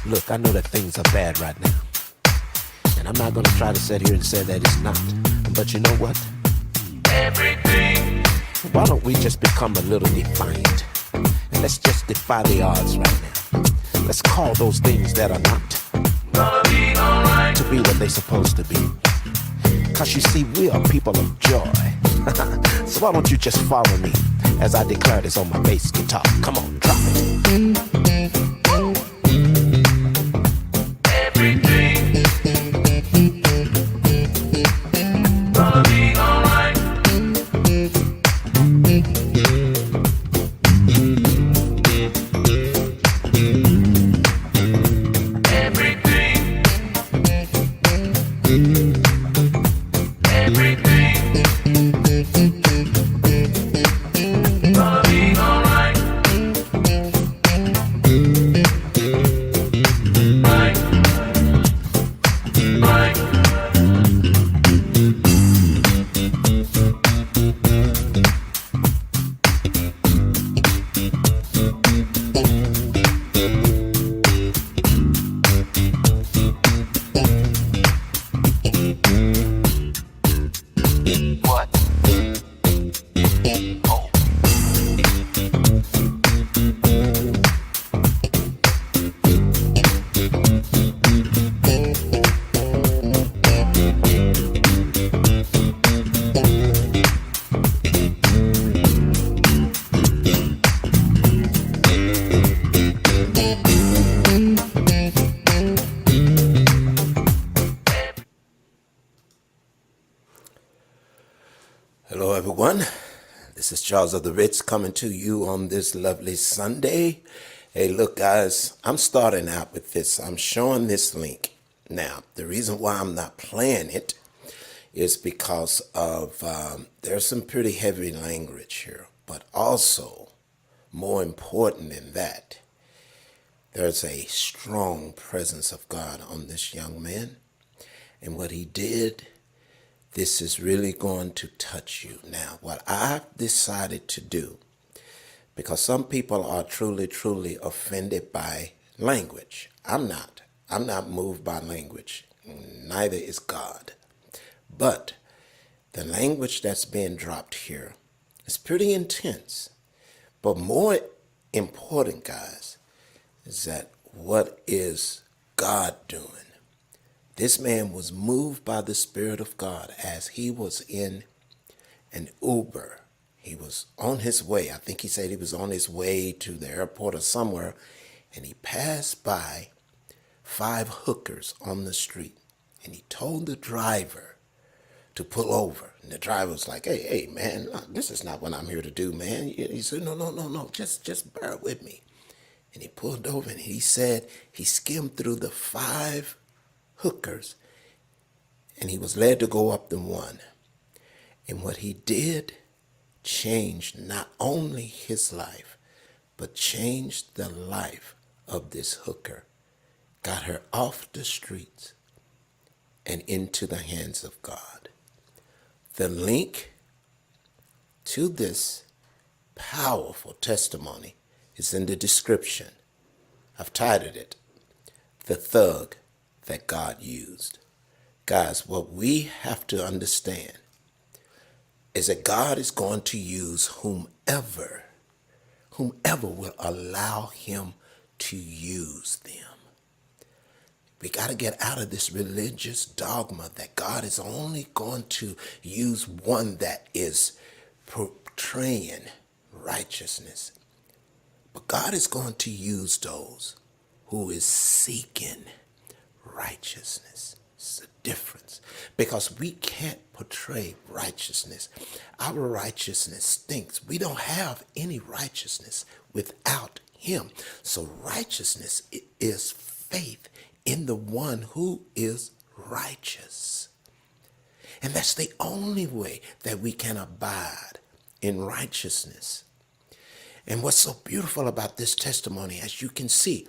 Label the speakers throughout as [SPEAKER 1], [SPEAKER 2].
[SPEAKER 1] Look, I know that things are bad right now. And I'm not going to try to sit here and say that it's not. But you know what? Everything. Why don't we just become a little defiant? And let's just defy the odds right now. Let's call those things that are not to be what they're supposed to be. Because you see, we are people of joy. So why don't you just follow me as I declare this on my bass guitar? Come on, drop it. Everything gonna be alright. Hello, everyone. This is Charles of the Ritz coming to you on this lovely Sunday. Hey, look, guys, I'm starting out with this. I'm showing this link. Now, the reason why I'm not playing it is because of there's some pretty heavy language here, but also, more important than that, there's a strong presence of God on this young man. And what he did, this is really going to touch you. Now, what I've decided to do, because some people are truly, truly offended by language. I'm not. I'm not moved by language. Neither is God. But the language that's being dropped here is pretty intense. But more important, guys, is that what is God doing? This man was moved by the Spirit of God as he was in an Uber. He was on his way. I think he said he was on his way to the airport or somewhere, and he passed by 5 hookers on the street, and he told the driver to pull over. And the driver was like, hey, man, this is not what I'm here to do, man. He said, no, just bear with me. And he pulled over, and he said he skimmed through the 5 hookers, and he was led to go up the one. And what he did changed not only his life, but changed the life of this hooker. Got her off the streets and into the hands of God. The link to this powerful testimony is in the description. I've titled it, The Thug that God used. Guys, what we have to understand is that God is going to use whomever will allow him to use them. We got to get out of this religious dogma that God is only going to use one that is portraying righteousness. But God is going to use those who is seeking righteousness. It's a difference, because we can't portray righteousness. Our righteousness stinks. We don't have any righteousness without him. So righteousness is faith in the one who is righteous. And that's the only way that we can abide in righteousness. And what's so beautiful about this testimony, as you can see,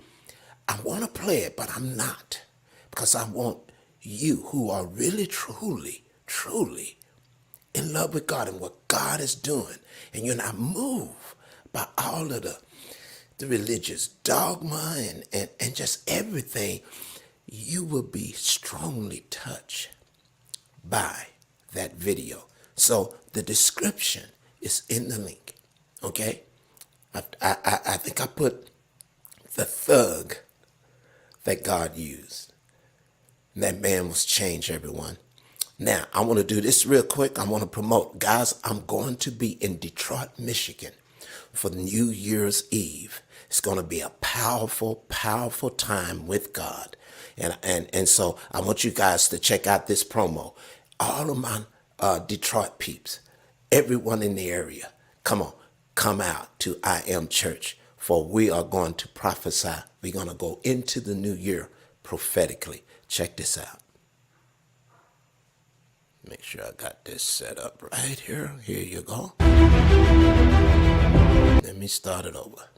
[SPEAKER 1] I want to play it, but I'm not. Because I want you who are really, truly, truly in love with God and what God is doing, and you're not moved by all of the the religious dogma and just everything, you will be strongly touched by that video. So the description is in the link. Okay? I think I put the thug that God used. And that man was changed, everyone. Now, I want to do this real quick. I want to promote. Guys, I'm going to be in Detroit, Michigan for New Year's Eve. It's going to be a powerful, powerful time with God. And so I want you guys to check out this promo. All of my Detroit peeps, everyone in the area, come on, come out to I Am Church, for we are going to prophesy. We're going to go into the new year prophetically. Check this out. Make sure I got this set up right here. Here you go. Let me start it over.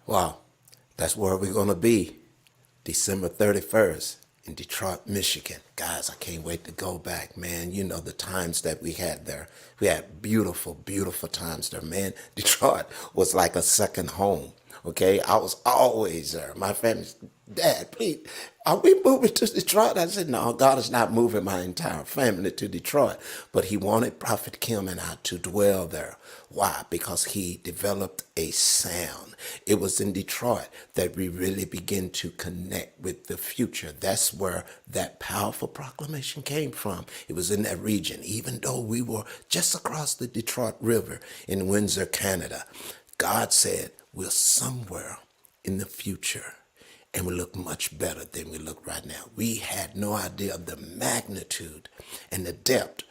[SPEAKER 1] Wow, that's where we're going to be, December 31st in Detroit, Michigan. Guys, I can't wait to go back, man. You know, the times that we had there. We had beautiful, beautiful times there, man. Detroit was like a second home, okay? I was always there. My family's, Dad, please, are we moving to Detroit? I said, no, God is not moving my entire family to Detroit. But he wanted Prophet Kim and I to dwell there. Why? Because he developed a sound. It was in Detroit that we really began to connect with the future. That's where that powerful proclamation came from. It was in that region, even though we were just across the Detroit River in Windsor, Canada. God said, we're somewhere in the future. And we look much better than we look right now. We had no idea of the magnitude and the depth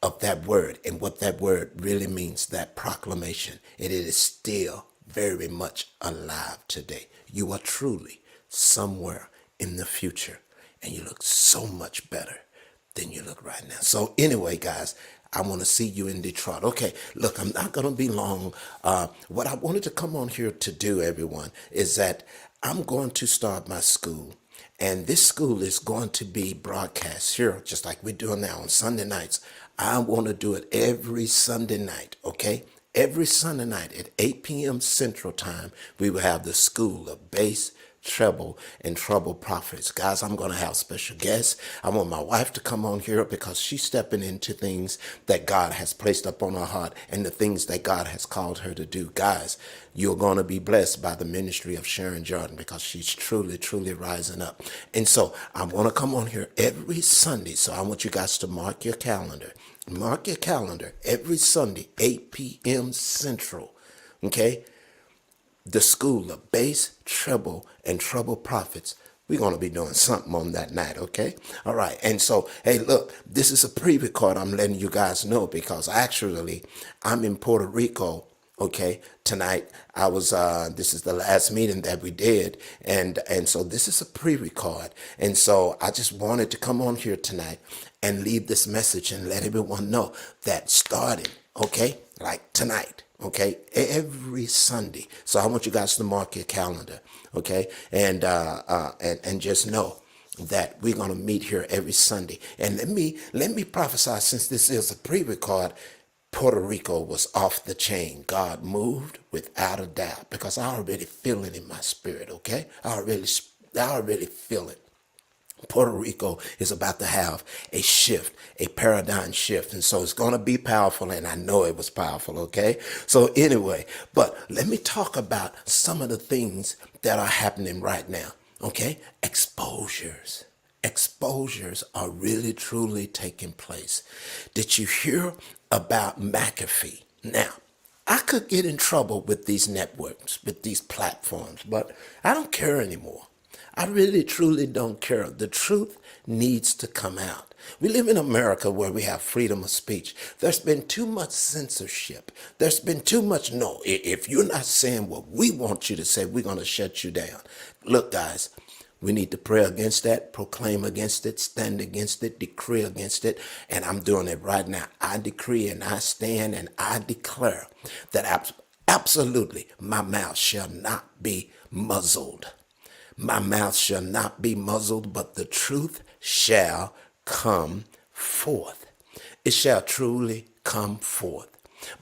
[SPEAKER 1] of that word and what that word really means, that proclamation. And it is still very much alive today. You are truly somewhere in the future, and you look so much better than you look right now. So anyway, guys, I want to see you in Detroit. Okay, look, I'm not going to be long. What I wanted to come on here to do, everyone, is that I'm going to start my school. And this school is going to be broadcast here, just like we're doing now on Sunday nights. I want to do it every Sunday night, okay? Every Sunday night at 8 p.m. Central Time, we will have the School of Bass, Treble, and Trouble Prophets. Guys, I'm going to have special guests. I want my wife to come on here because she's stepping into things that God has placed up on her heart and the things that God has called her to do. Guys, you're going to be blessed by the ministry of Sharon Jordan because she's truly, truly rising up. And so I'm going to come on here every Sunday. So I want you guys to mark your calendar. Mark your calendar every Sunday, 8 p.m. Central. Okay? The School of Bass, Treble, and Trouble Prophets. We're going to be doing something on that night, okay? All right. And so, hey, look, this is a pre-record I'm letting you guys know because actually I'm in Puerto Rico, okay, tonight. I was, this is the last meeting that we did. And so this is a pre-record. And so I just wanted to come on here tonight and leave this message and let everyone know that starting okay? Like tonight, okay? Every Sunday. So I want you guys to mark your calendar, okay? And just know that we're gonna meet here every Sunday. And let me prophesy, since this is a pre-record. Puerto Rico was off the chain. God moved without a doubt, because I already feel it in my spirit, okay? I already feel it. Puerto Rico is about to have a shift, a paradigm shift. And so it's going to be powerful. And I know it was powerful. Okay. So anyway, but let me talk about some of the things that are happening right now. Okay. Exposures. Exposures are really, truly taking place. Did you hear about McAfee? Now, I could get in trouble with these networks, with these platforms, but I don't care anymore. I really, truly don't care. The truth needs to come out. We live in America where we have freedom of speech. There's been too much censorship. There's been too much, no, if you're not saying what we want you to say, we're going to shut you down. Look, guys, we need to pray against that, proclaim against it, stand against it, decree against it. And I'm doing it right now. I decree and I stand and I declare that absolutely my mouth shall not be muzzled. My mouth shall not be muzzled, but the truth shall come forth. It shall truly come forth.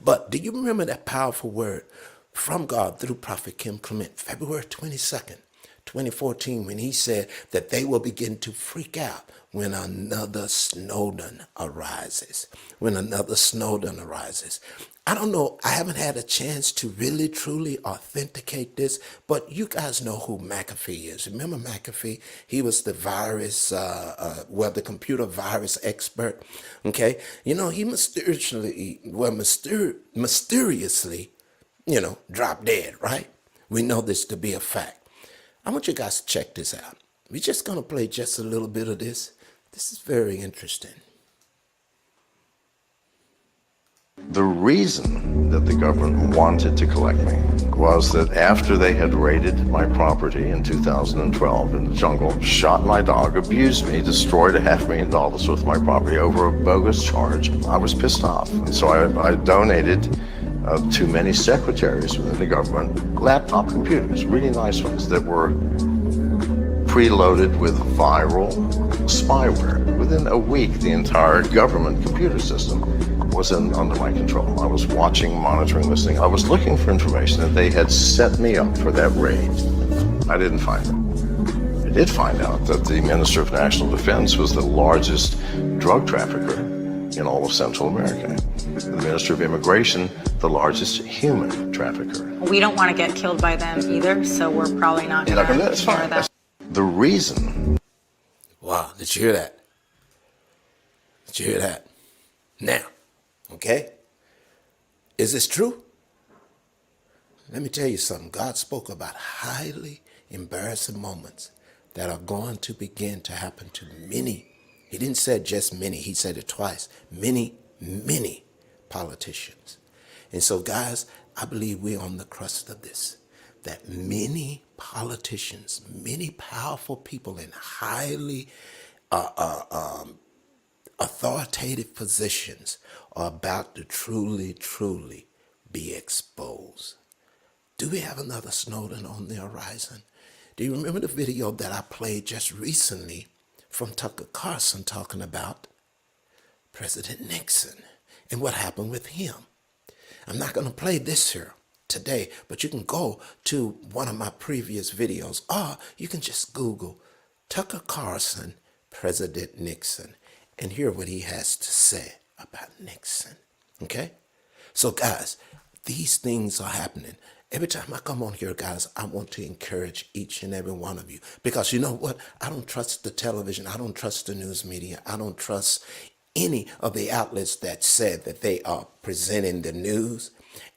[SPEAKER 1] But do you remember that powerful word from God through Prophet Kim Clement, February 22nd, 2014, when he said that they will begin to freak out when another Snowden arises. When another Snowden arises. I don't know. I haven't had a chance to really, truly authenticate this, but you guys know who McAfee is. Remember McAfee? He was the virus, the computer virus expert. Okay. You know, he mysteriously, dropped dead, right? We know this to be a fact. I want you guys to check this out. We're just going to play just a little bit of this. This is very interesting.
[SPEAKER 2] The reason that the government wanted to collect me was that after they had raided my property in 2012 in the jungle, shot my dog, abused me, destroyed $500,000 worth of my property over a bogus charge, I was pissed off. And so I donated to many secretaries within the government laptop computers, really nice ones that were preloaded with viral spyware. Within a week, the entire government computer system was under my control. I was watching, monitoring, listening. I was looking for information, and they had set me up for that raid. I didn't find it. I did find out that the Minister of National Defense was the largest drug trafficker in all of Central America. The Minister of Immigration, the largest human trafficker.
[SPEAKER 3] We don't want to get killed by them either, so we're probably not going to share that.
[SPEAKER 2] The reason.
[SPEAKER 1] Wow, did you hear that? Did you hear that? Now, okay, is this true? Let me tell you something. God spoke about highly embarrassing moments that are going to begin to happen to many. He didn't say just many. He said it twice. Many, many politicians. And so, guys, I believe we're on the crust of this, that many politicians, many powerful people in highly authoritative positions are about to truly, truly be exposed. Do we have another Snowden on the horizon? Do you remember the video that I played just recently from Tucker Carlson talking about President Nixon and what happened with him? I'm not going to play this here today, but you can go to one of my previous videos, or you can just Google Tucker Carlson, President Nixon, and hear what he has to say about Nixon. Okay? So, guys, these things are happening. Every time I come on here, guys, I want to encourage each and every one of you, because you know what? I don't trust the television. I don't trust the news media. I don't trust any of the outlets that said that they are presenting the news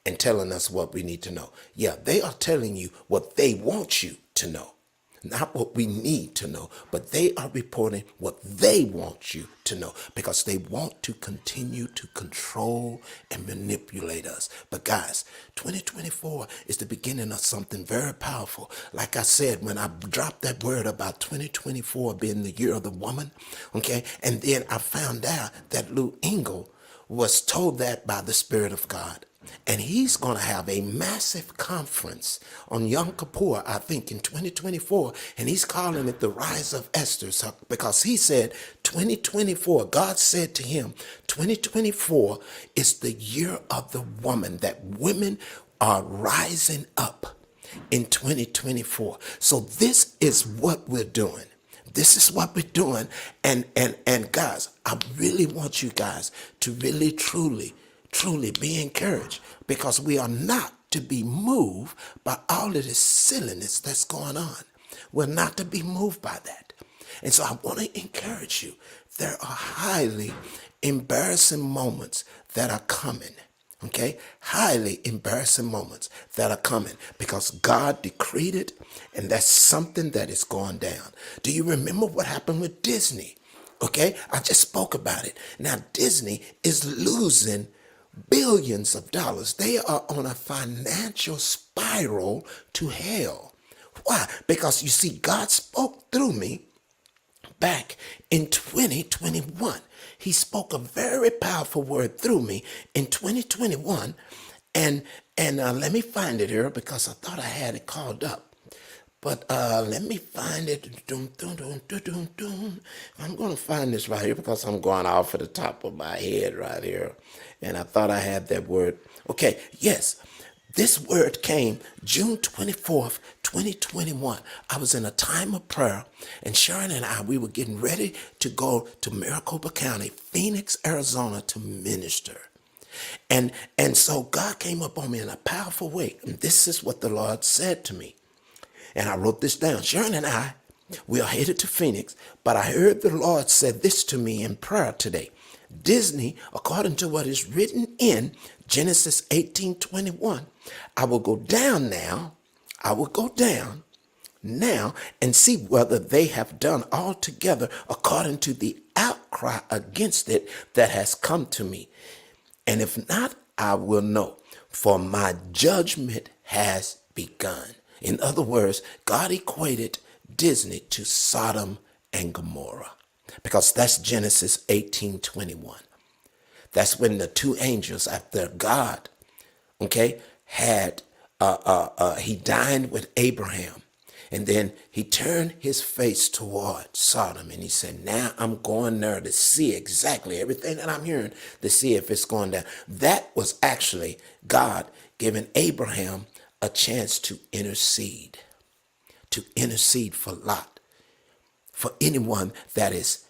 [SPEAKER 1] and telling us what we need to know. Yeah, they are telling you what they want you to know, not what we need to know, but they are reporting what they want you to know, because they want to continue to control and manipulate us. But guys, 2024 is the beginning of something very powerful. Like I said, when I dropped that word about 2024 being the year of the woman, okay, and then I found out that Lou Engle was told that by the Spirit of God. And he's going to have a massive conference on Yom Kippur, I think, in 2024. And he's calling it the Rise of Esther, because he said 2024, God said to him, 2024 is the year of the woman, that women are rising up in 2024. So this is what we're doing. This is what we're doing. And guys, I really want you guys to really, truly be encouraged, because we are not to be moved by all of this silliness that's going on. We're not to be moved by that. And so I want to encourage you. There are highly embarrassing moments that are coming. Okay? Highly embarrassing moments that are coming, because God decreed it, and that's something that is going down. Do you remember what happened with Disney? Okay? I just spoke about it. Now, Disney is losing billions of dollars. They are on a financial spiral to hell. Why? Because you see, God spoke through me back in 2021. He spoke a very powerful word through me in 2021. And let me find it here, because I thought I had it called up. But let me find it. I'm going to find this right here, because I'm going off at the top of my head right here. And I thought I had that word. Okay, yes. This word came June 24th, 2021. I was in a time of prayer, and Sharon and we were getting ready to go to Maricopa County, Phoenix, Arizona, to minister. And so God came up on me in a powerful way. And this is what the Lord said to me. And I wrote this down. Sharon and we are headed to Phoenix, but I heard the Lord said this to me in prayer today. Disney, according to what is written in Genesis 18:21, I will go down now. I will go down now and see whether they have done altogether according to the outcry against it that has come to me. And if not, I will know, for my judgment has begun. In other words, God equated Disney to Sodom and Gomorrah, because that's Genesis 18:21. That's when the two angels, after God, okay, had he dined with Abraham, and then he turned his face toward Sodom, and he said, now I'm going there to see exactly everything that I'm hearing, to see if it's going down. That was actually God giving Abraham a chance to intercede for Lot, for anyone that is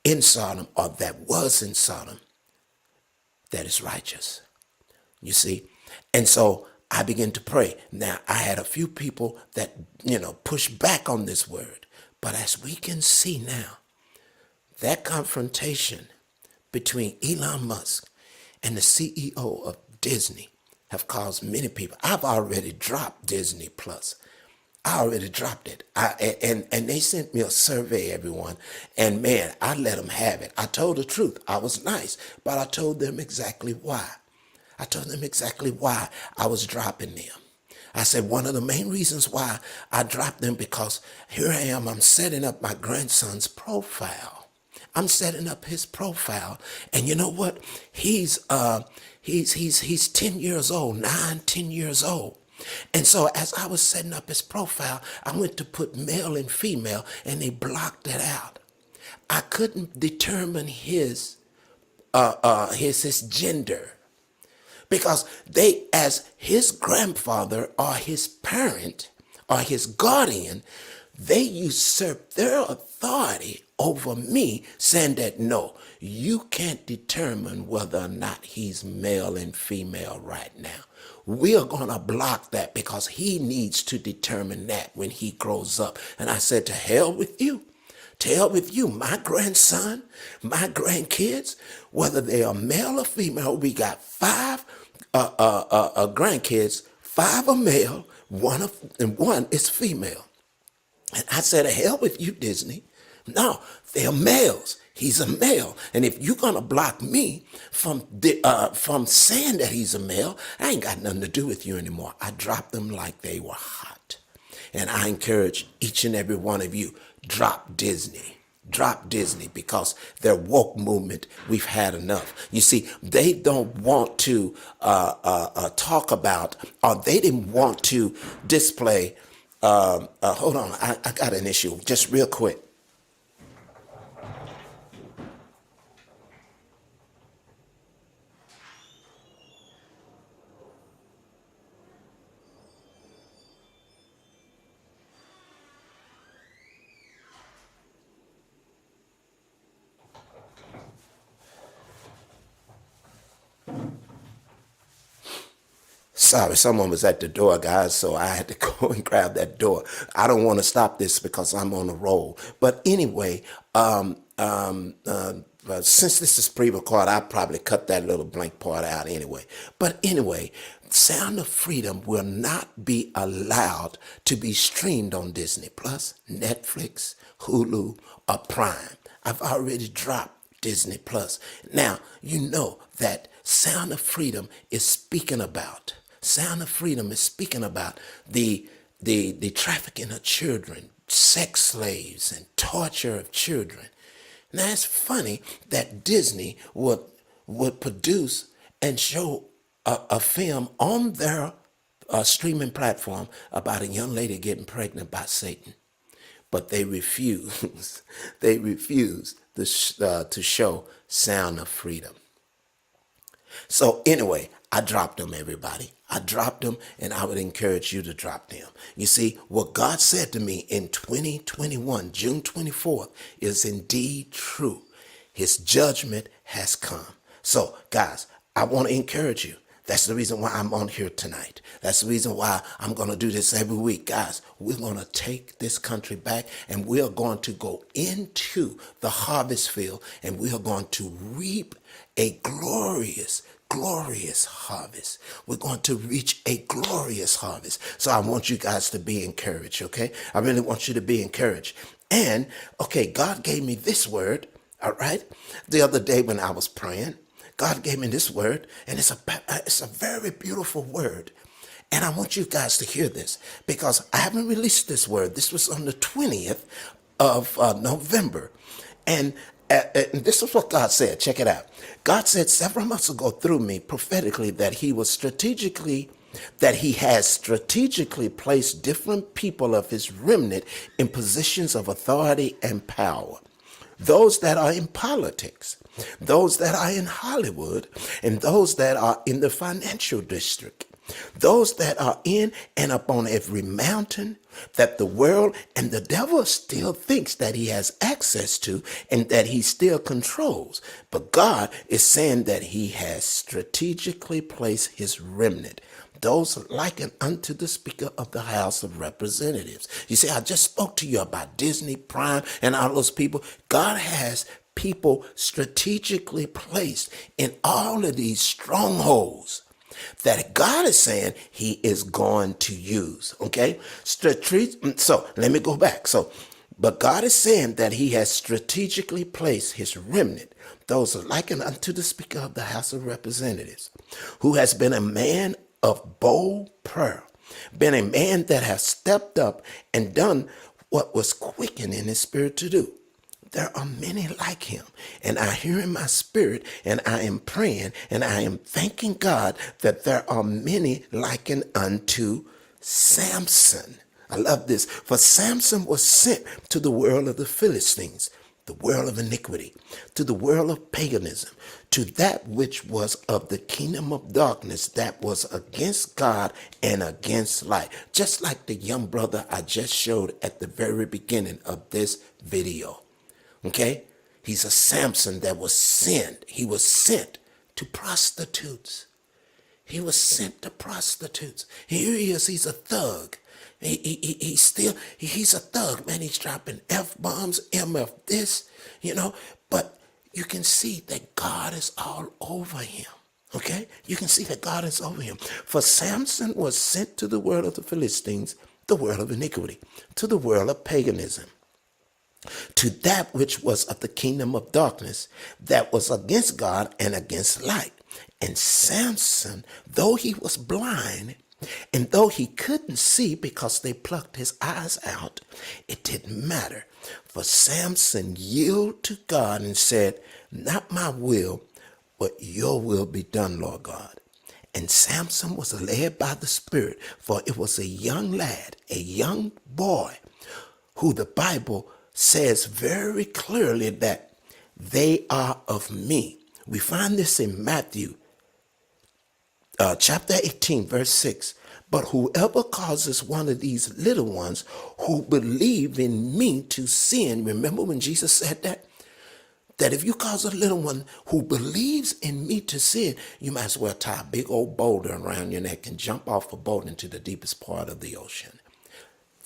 [SPEAKER 1] in Sodom, or that was in Sodom, that is righteous. You see? And so I began to pray. Now, I had a few people that, pushed back on this word. But as we can see now, that confrontation between Elon Musk and the CEO of Disney have caused many people. I've already dropped Disney Plus. I already dropped it. And they sent me a survey, everyone. And man, I let them have it. I told the truth. I was nice, but I told them exactly why. I told them exactly why I was dropping them. I said one of the main reasons why I dropped them, because here I am, I'm setting up my grandson's profile. I'm setting up his profile. And you know what? He's 10 years old, 10 years old. And so as I was setting up his profile, I went to put male and female, and they blocked it out. I couldn't determine his gender, because they, as his grandfather or his parent or his guardian, they usurped their authority over me, saying that no, you can't determine whether or not he's male and female right now. We are going to block that, because he needs to determine that when he grows up. And I said, to hell with you. To hell with you. My grandson, my grandkids, whether they are male or female, we got 5 grandkids. 5 are male, and one is female. And I said, to hell with you, Disney. No, they're males. He's a male. And if you're going to block me from saying that he's a male, I ain't got nothing to do with you anymore. I dropped them like they were hot. And I encourage each and every one of you, drop Disney. drop Disney because their woke movement, we've had enough. You see, they don't want to talk about, or they didn't want to display. Hold on, I got an issue just real quick. Sorry, someone was at the door, guys, so I had to go and grab that door. I don't want to stop this because I'm on a roll. But anyway, since this is pre-recorded, I'll probably cut that little blank part out anyway. But anyway, Sound of Freedom will not be allowed to be streamed on Disney Plus, Netflix, Hulu, or Prime. I've already dropped Disney Plus. Now, you know that Sound of Freedom is speaking about the trafficking of children, sex slaves, and torture of children. Now, it's funny that Disney would produce and show a film on their streaming platform about a young lady getting pregnant by Satan, but they refuse. They refuse to show Sound of Freedom. So anyway, I dropped them, everybody. I dropped them, and I would encourage you to drop them. You see, what God said to me in 2021, June 24th, is indeed true. His judgment has come. So, guys, I want to encourage you. That's the reason why I'm on here tonight. That's the reason why I'm going to do this every week. Guys, we're going to take this country back, and we're going to go into the harvest field, and we are going to reap a glorious harvest. We're going to reach a glorious harvest. So I want you guys to be encouraged, okay? I really want you to be encouraged. And, okay, God gave me this word, all right? The other day when I was praying, God gave me this word, and it's a very beautiful word. And I want you guys to hear this because I haven't released this word. This was on the 20th of November. And this is what God said. Check it out. God said several months ago through me prophetically that he has strategically placed different people of his remnant in positions of authority and power. Those that are in politics, those that are in Hollywood, and those that are in the financial district, those that are in and up on every mountain that the world and the devil still thinks that he has access to and that he still controls. But God is saying that he has strategically placed his remnant, those likened unto the Speaker of the House of Representatives. You see, I just spoke to you about Disney, Prime, and all those people. God has people strategically placed in all of these strongholds that God is saying he is going to use, okay? So let me go back. But God is saying that he has strategically placed his remnant, those likened unto the Speaker of the House of Representatives, who has been a man of bold prayer, been a man that has stepped up and done what was quickened in his spirit to do. There are many like him, and I hear in my spirit, and I am praying, and I am thanking God that there are many likened unto Samson. I love this. For Samson was sent to the world of the Philistines, the world of iniquity, to the world of paganism, to that which was of the kingdom of darkness, that was against God and against light. Just like the young brother I just showed at the very beginning of this video. Okay? He's a Samson that was sent. He was sent to prostitutes. He was sent to prostitutes. Here he is. He's a thug. He's a thug, man. He's dropping F-bombs, MF this, but you can see that God is all over him. Okay? You can see that God is over him. For Samson was sent to the world of the Philistines, the world of iniquity, to the world of paganism, to that which was of the kingdom of darkness, that was against God and against light. And Samson, though he was blind, And though he couldn't see because they plucked his eyes out, it didn't matter. For Samson yielded to God and said, "Not my will, but your will be done, Lord God." And Samson was led by the Spirit, for it was a young lad, a young boy, who the Bible says very clearly that they are of me. We find this in Matthew chapter 18, verse 6. But whoever causes one of these little ones who believe in me to sin, remember when Jesus said that? That if you cause a little one who believes in me to sin, you might as well tie a big old boulder around your neck and jump off a boat into the deepest part of the ocean.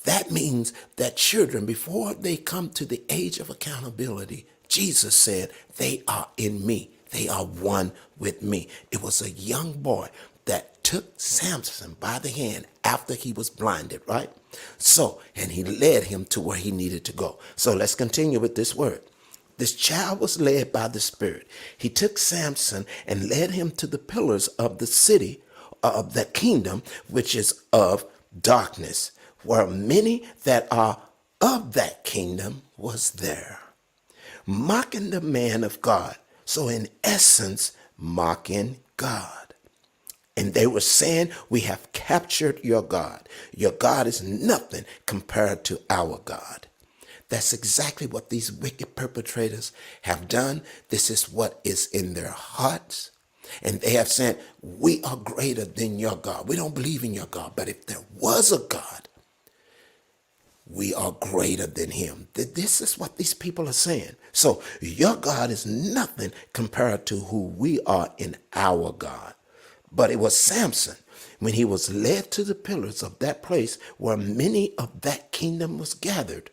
[SPEAKER 1] That means that children, before they come to the age of accountability, Jesus said, they are in me. They are one with me. It was a young boy that took Samson by the hand after he was blinded, right? So, and he led him to where he needed to go. So let's continue with this word. This child was led by the Spirit. He took Samson and led him to the pillars of the city, of the kingdom, which is of darkness, where many that are of that kingdom was there, mocking the man of God. So in essence, mocking God. And they were saying, "We have captured your God. Your God is nothing compared to our God." That's exactly what these wicked perpetrators have done. This is what is in their hearts. And they have said, "We are greater than your God. We don't believe in your God. But if there was a God, we are greater than him." This is what these people are saying. So your God is nothing compared to who we are in our God. But it was Samson, when he was led to the pillars of that place where many of that kingdom was gathered.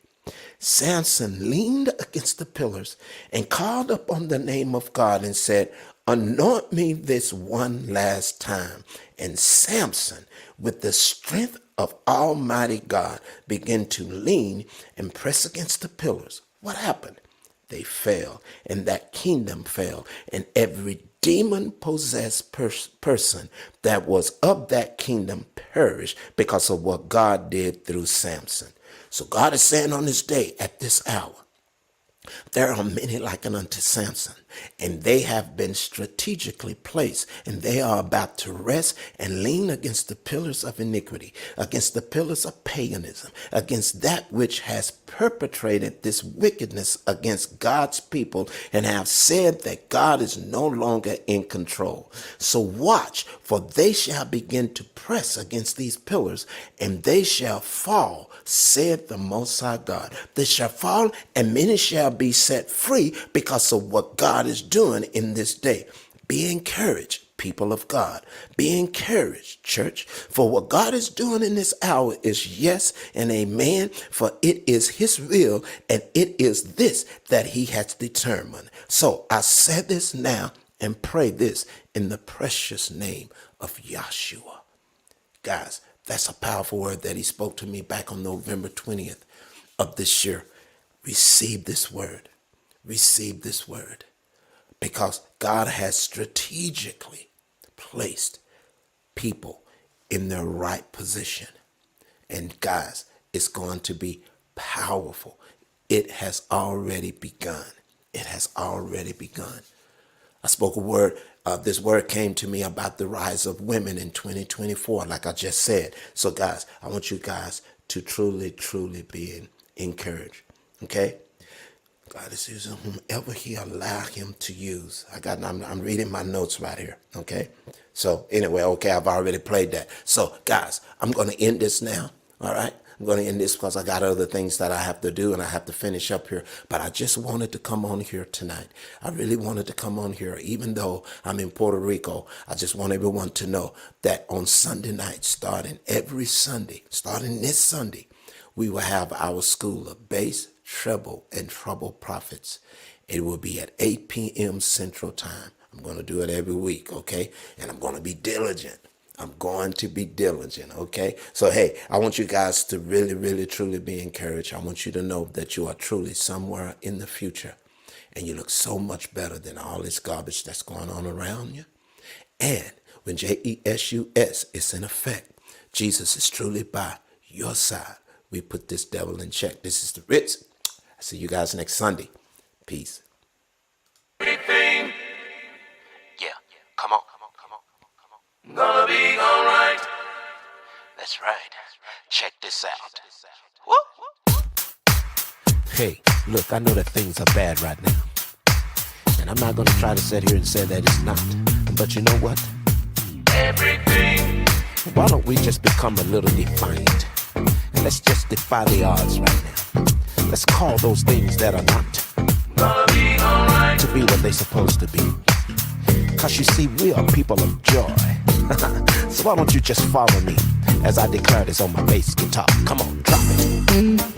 [SPEAKER 1] Samson leaned against the pillars and called upon the name of God and said, "Anoint me this one last time." And Samson, with the strength of Almighty God, began to lean and press against the pillars. What happened? They fell, and that kingdom fell, and every demon-possessed person that was of that kingdom perished because of what God did through Samson. So God is saying on this day, at this hour, there are many likened unto Samson, and they have been strategically placed, and they are about to rest and lean against the pillars of iniquity, against the pillars of paganism, against that which has perpetrated this wickedness against God's people, and have said that God is no longer in control. So watch, for they shall begin to press against these pillars, and they shall fall, said the Most High God. They shall fall, and many shall be set free because of what God is doing in this day. Be encouraged, people of God. Be encouraged, church, for what God is doing in this hour is yes and amen, for it is his will, and it is this that he has determined. So I said this now and pray this in the precious name of Yahshua. Guys, that's a powerful word that he spoke to me back on November 20th of this year. Receive this word. Receive this word. Because God has strategically placed people in their right position. And guys, it's going to be powerful. It has already begun. It has already begun. I spoke a word. This word came to me about the rise of women in 2024, like I just said. So guys, I want you guys to truly, truly be encouraged. Okay? God is using whomever he allowed him to use. I'm reading my notes right here. Okay? So anyway, okay, I've already played that. So guys, I'm going to end this now. All right? I'm going to end this because I got other things that I have to do and I have to finish up here. But I just wanted to come on here tonight. I really wanted to come on here, even though I'm in Puerto Rico. I just want everyone to know that on Sunday night, starting this Sunday, we will have our school of bass, treble, and treble prophets. It will be at 8 p.m. Central Time. I'm going to do it every week, okay? And I'm going to be diligent. I'm going to be diligent, okay? So, hey, I want you guys to really, really, truly be encouraged. I want you to know that you are truly somewhere in the future, and you look so much better than all this garbage that's going on around you. And when JESUS is in effect, Jesus is truly by your side. We put this devil in check. This is the Ritz. I see you guys next Sunday. Peace.
[SPEAKER 4] Everything.
[SPEAKER 1] Yeah, come on.
[SPEAKER 4] Gonna be alright.
[SPEAKER 1] That's right. Check this out. Woo. Hey, look, I know that things are bad right now. And I'm not going to try to sit here and say that it's not. But you know what?
[SPEAKER 4] Everything.
[SPEAKER 1] Why don't we just become a little defiant? And let's just defy the odds right now. Let's call those things that are not
[SPEAKER 4] Gonna be alright.
[SPEAKER 1] to be what they're supposed to be. Cause you see, we are people of joy. So why don't you just follow me as I declare this on my bass guitar? Come on, drop it.